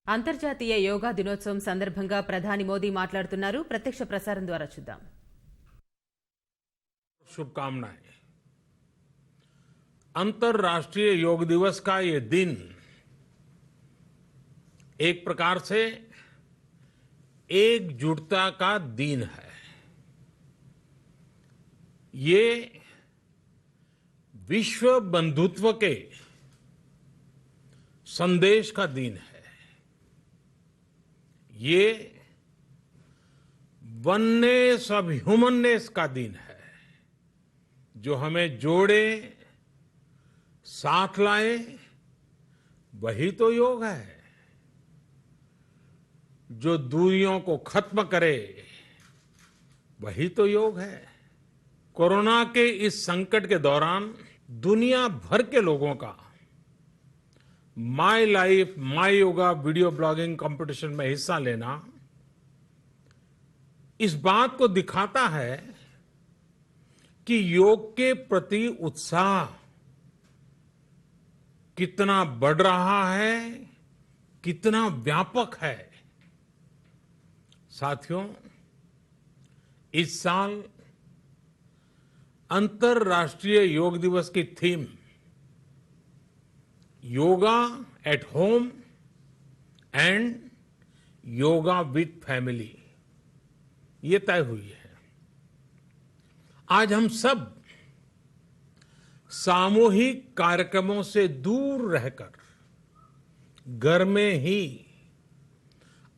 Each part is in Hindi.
అంతర్జాతీయ యోగా దినోత్సవం సందర్భంగా ప్రధాని మోదీ మాట్లాడుతున్నారు. ప్రత్యక్ష ప్రసారం ద్వారా చూద్దాం. शुभकामनाएं। अंतर्राष्ट्रीय योग दिवस का ये दिन एक प्रकार से एकजुटता का दिन है। ये विश्व बंधुत्व के संदेश का दिन है। ये वननेस ऑफ ह्यूमननेस का दिन है, जो हमें जोड़े, साथ लाए, वही तो योग है। जो दूरियों को खत्म करे, वही तो योग है। कोरोना के इस संकट के दौरान दुनिया भर के लोगों का my life my yoga video blogging competition में हिस्सा लेना इस बात को दिखाता है कि योग के प्रति उत्साह कितना बढ़ रहा है, कितना व्यापक है। साथियों, इस साल अंतर्राष्ट्रीय योग दिवस की theme yoga at home and yoga with family ये तय हुई है। आज हम सब सामूहिक कार्यक्रमों से दूर रहकर घर में ही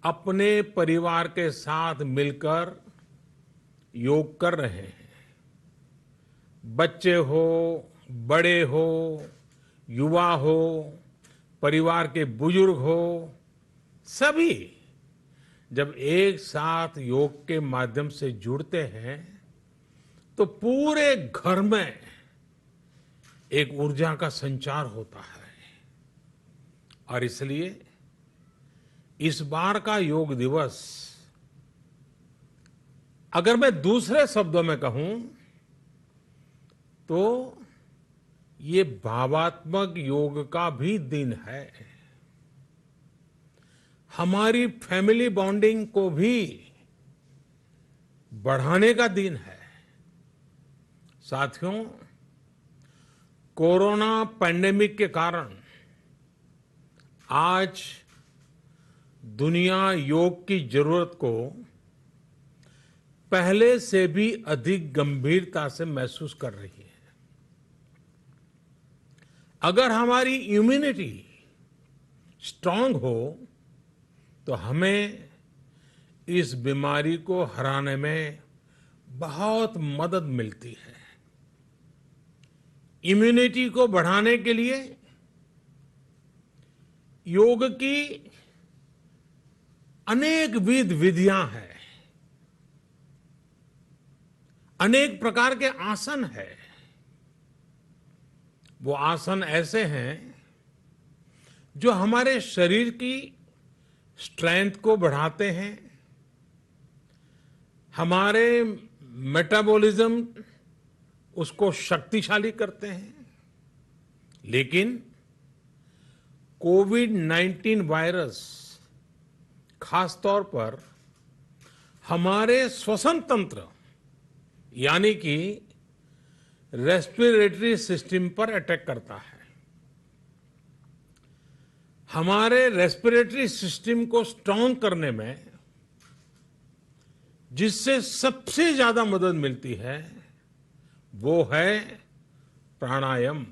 अपने परिवार के साथ मिलकर योग कर रहे हैं। बच्चे हो, बड़े हो, युवा हो, परिवार के बुजुर्ग हो, सभी जब एक साथ योग के माध्यम से जुड़ते हैं तो पूरे घर में एक ऊर्जा का संचार होता है। और इसलिए इस बार का योग दिवस, अगर मैं दूसरे शब्दों में कहूं तो ये भावात्मक योग का भी दिन है। हमारी फैमिली बॉन्डिंग को भी बढ़ाने का दिन है। साथियों, कोरोना पैंडेमिक के कारण आज दुनिया योग की जरूरत को पहले से भी अधिक गंभीरता से महसूस कर रही है। अगर हमारी इम्यूनिटी स्ट्रांग हो तो हमें इस बीमारी को हराने में बहुत मदद मिलती है। इम्यूनिटी को बढ़ाने के लिए योग की अनेक विधियां हैं, अनेक प्रकार के आसन हैं। वो आसन ऐसे हैं जो हमारे शरीर की स्ट्रेंथ को बढ़ाते हैं, हमारे मेटाबॉलिज्म उसको शक्तिशाली करते हैं। लेकिन कोविड-19 वायरस खासतौर पर हमारे श्वसन तंत्र यानी कि रेस्पिरेटरी सिस्टम पर अटैक करता है। हमारे रेस्पिरेटरी सिस्टम को स्ट्रांग करने में जिससे सबसे ज्यादा मदद मिलती है वो है प्राणायाम।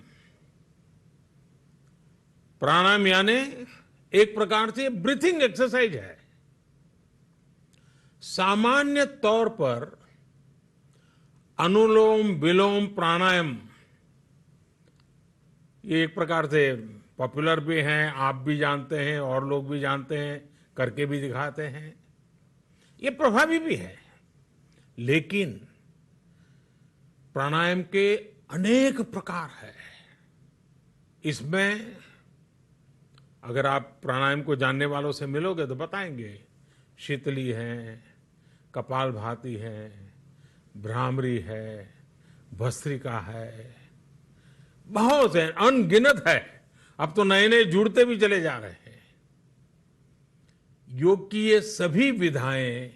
प्राणायाम यानी एक प्रकार से ब्रीथिंग एक्सरसाइज है। सामान्य तौर पर अनुलोम विलोम प्राणायाम ये एक प्रकार से पॉपुलर भी हैं, आप भी जानते हैं और लोग भी जानते हैं, करके भी दिखाते हैं। ये प्रभावी भी है। लेकिन प्राणायाम के अनेक प्रकार हैं। इसमें अगर आप प्राणायाम को जानने वालों से मिलोगे तो बताएंगे शीतली है, कपालभाति है, भ्रामरी है, भस्त्रिका है, बहुत है, अनगिनत है। अब तो नए नए जुड़ते भी चले जा रहे हैं। योग की ये सभी विधाएं,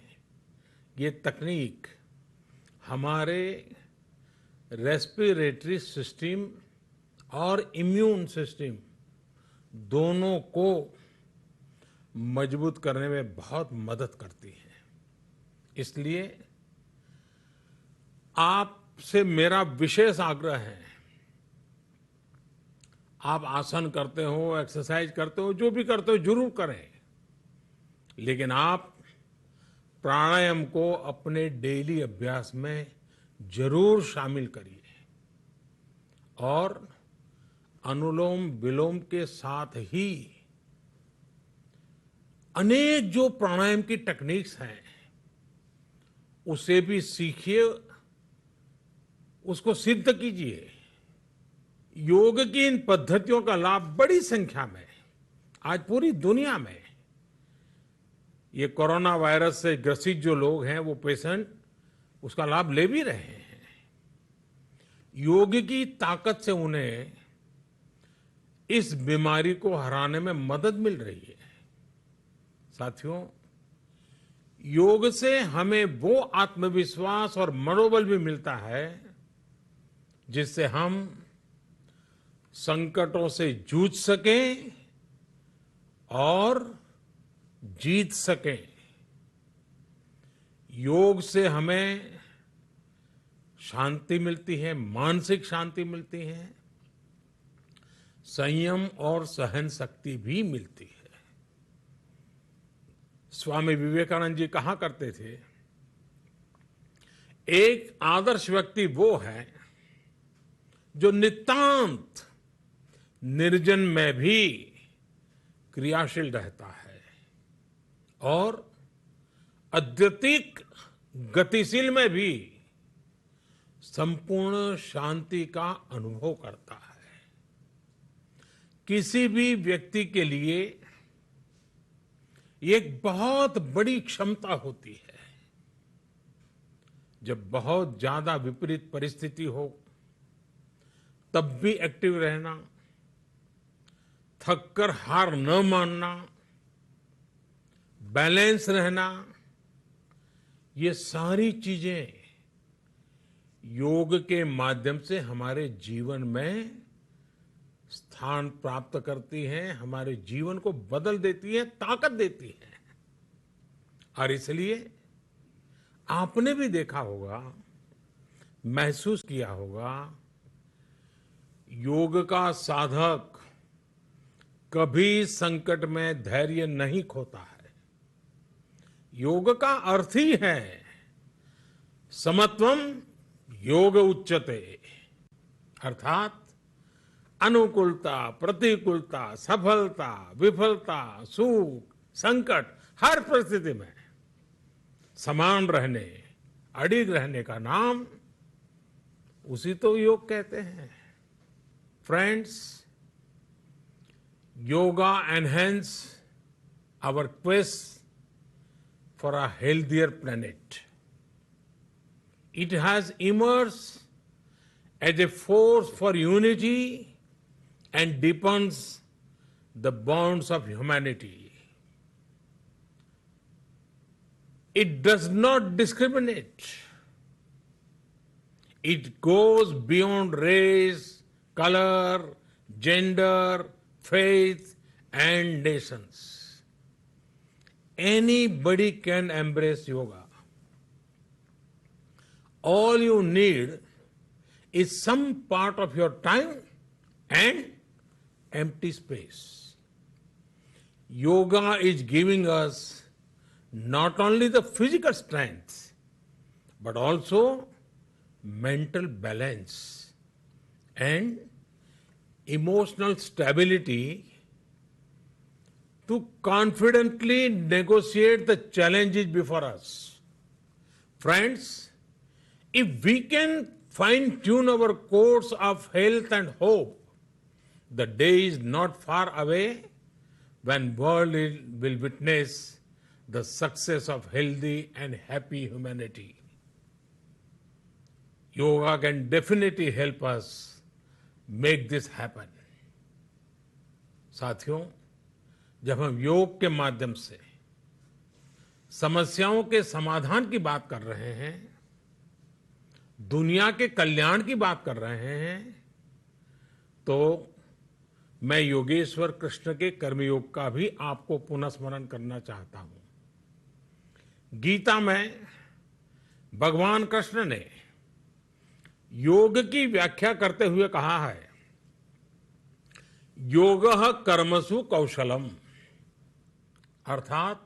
ये तकनीक हमारे रेस्पिरेटरी सिस्टम और इम्यून सिस्टम दोनों को मजबूत करने में बहुत मदद करती है। इसलिए आपसे मेरा विशेष आग्रह है, आप आसन करते हो, एक्सरसाइज करते हो, जो भी करते हो जरूर करें, लेकिन आप प्राणायाम को अपने डेली अभ्यास में जरूर शामिल करिए और अनुलोम विलोम के साथ ही अनेक जो प्राणायाम की टेक्निक्स हैं उसे भी सीखिए, उसको सिद्ध कीजिए। योग की इन पद्धतियों का लाभ बड़ी संख्या में आज पूरी दुनिया में ये कोरोना वायरस से ग्रसित जो लोग हैं, वो पेशेंट उसका लाभ ले भी रहे हैं। योग की ताकत से उन्हें इस बीमारी को हराने में मदद मिल रही है। साथियों, योग से हमें वो आत्मविश्वास और मनोबल भी मिलता है जिससे हम संकटों से जूझ सकें और जीत सकें। योग से हमें शांति मिलती है, मानसिक शांति मिलती है, संयम और सहन शक्ति भी मिलती है। स्वामी विवेकानंद जी कहा करते थे, एक आदर्श व्यक्ति वो है जो नितांत निर्जन में भी क्रियाशील रहता है और अत्यधिक गतिशील में भी संपूर्ण शांति का अनुभव करता है। किसी भी व्यक्ति के लिए ये एक बहुत बड़ी क्षमता होती है, जब बहुत ज्यादा विपरीत परिस्थिति हो तब भी एक्टिव रहना, थककर हार न मानना, बैलेंस रहना, ये सारी चीजें योग के माध्यम से हमारे जीवन में स्थान प्राप्त करती हैं, हमारे जीवन को बदल देती है, ताकत देती है। और इसलिए आपने भी देखा होगा, महसूस किया होगा, योग का साधक कभी संकट में धैर्य नहीं खोता है। योग का अर्थ ही है समत्वम योग उच्यते, अर्थात अनुकूलता, प्रतिकूलता, सफलता, विफलता, सुख, संकट, हर परिस्थिति में समान रहने, अडिग रहने का नाम उसी तो योग कहते हैं। Friends, yoga enhance our quest for a healthier planet. It has emerged as a force for unity and deepens the bonds of humanity. It does not discriminate. It goes beyond race, color, gender, faith and nations. Anybody can embrace yoga. All you need is some part of your time and empty space. Yoga is giving us not only the physical strength, but also mental balance and emotional stability to confidently negotiate the challenges before us. Friends, if we can fine-tune our course of health and hope, the day is not far away when world will witness the success of healthy and happy humanity. Yoga can definitely help us make this happen. साथियों, जब हम योग के माध्यम से समस्याओं के समाधान की बात कर रहे हैं, दुनिया के कल्याण की बात कर रहे हैं, तो मैं योगेश्वर कृष्ण के कर्मयोग का भी आपको पुनः स्मरण करना चाहता हूं। गीता में भगवान कृष्ण ने योग की व्याख्या करते हुए कहा है, योगः कर्मसु कौशलम, अर्थात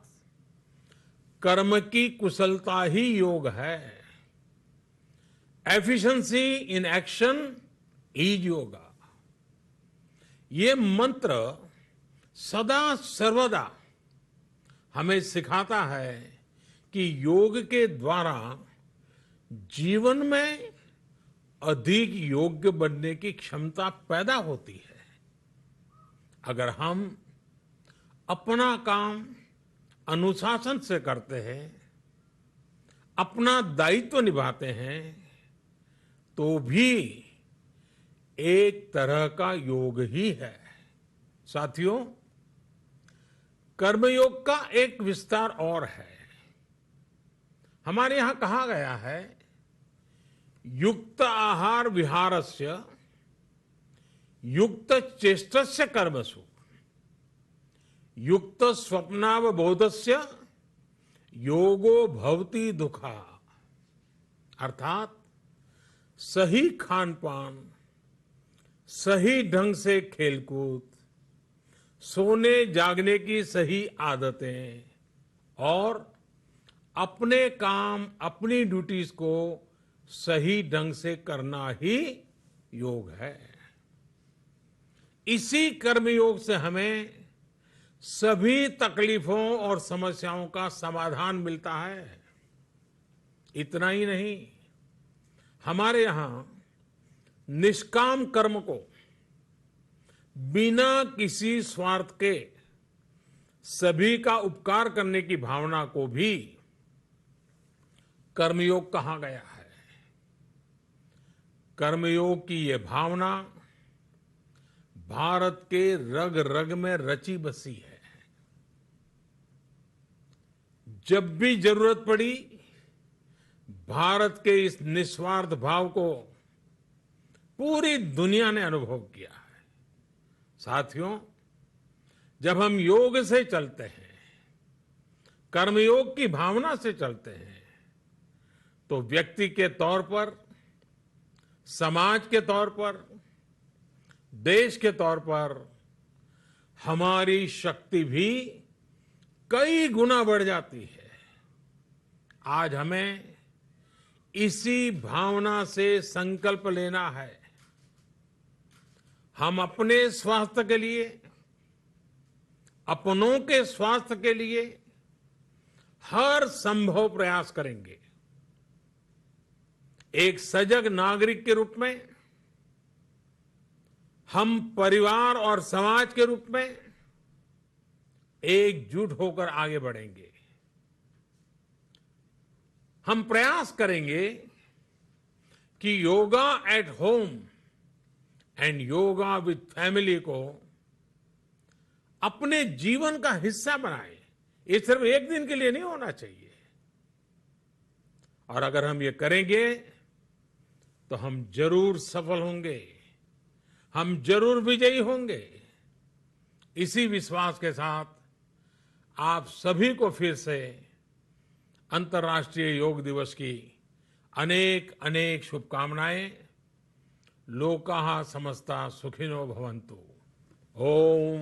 कर्म की कुशलता ही योग है। Efficiency in action is yoga. ये मंत्र सदा सर्वदा हमें सिखाता है कि योग के द्वारा जीवन में अधिक योग्य बनने की क्षमता पैदा होती है। अगर हम अपना काम अनुशासन से करते हैं, अपना दायित्व निभाते हैं, तो भी एक तरह का योग ही है। साथियों, कर्मयोग का एक विस्तार और है। हमारे यहां कहा गया है, युक्त आहार विहारस्य युक्त चेष्टस्य कर्मसु युक्त स्वप्नावबोधस्य योगो भवति दुखा। अर्थात सही खान पान, सही ढंग से खेलकूद, सोने जागने की सही आदतें और अपने काम, अपनी ड्यूटीज को सही ढंग से करना ही योग है। इसी कर्मयोग से हमें सभी तकलीफों और समस्याओं का समाधान मिलता है। इतना ही नहीं, हमारे यहां निष्काम कर्म को बिना किसी स्वार्थ के सभी का उपकार करने की भावना को भी कर्मयोग कहा गया है। कर्मयोग की ये भावना भारत के रग रग में रची बसी है। जब भी जरूरत पड़ी, भारत के इस निस्वार्थ भाव को पूरी दुनिया ने अनुभव किया है। साथियों, जब हम योग से चलते हैं, कर्मयोग की भावना से चलते हैं, तो व्यक्ति के तौर पर, समाज के तौर पर, देश के तौर पर हमारी शक्ति भी कई गुना बढ़ जाती है। आज हमें इसी भावना से संकल्प लेना है। हम अपने स्वास्थ्य के लिए, अपनों के स्वास्थ्य के लिए हर संभव प्रयास करेंगे। एक सजग नागरिक के रूप में हम परिवार और समाज के रूप में एकजुट होकर आगे बढ़ेंगे। हम प्रयास करेंगे कि yoga at home and yoga with family को अपने जीवन का हिस्सा बनाएं। ये सिर्फ एक दिन के लिए नहीं होना चाहिए। और अगर हम ये करेंगे तो हम जरूर सफल होंगे, हम जरूर विजयी होंगे। इसी विश्वास के साथ आप सभी को फिर से अंतर्राष्ट्रीय योग दिवस की अनेक अनेक शुभकामनाएं। लोकाः समस्ता सुखिनो भवन्तु। ओम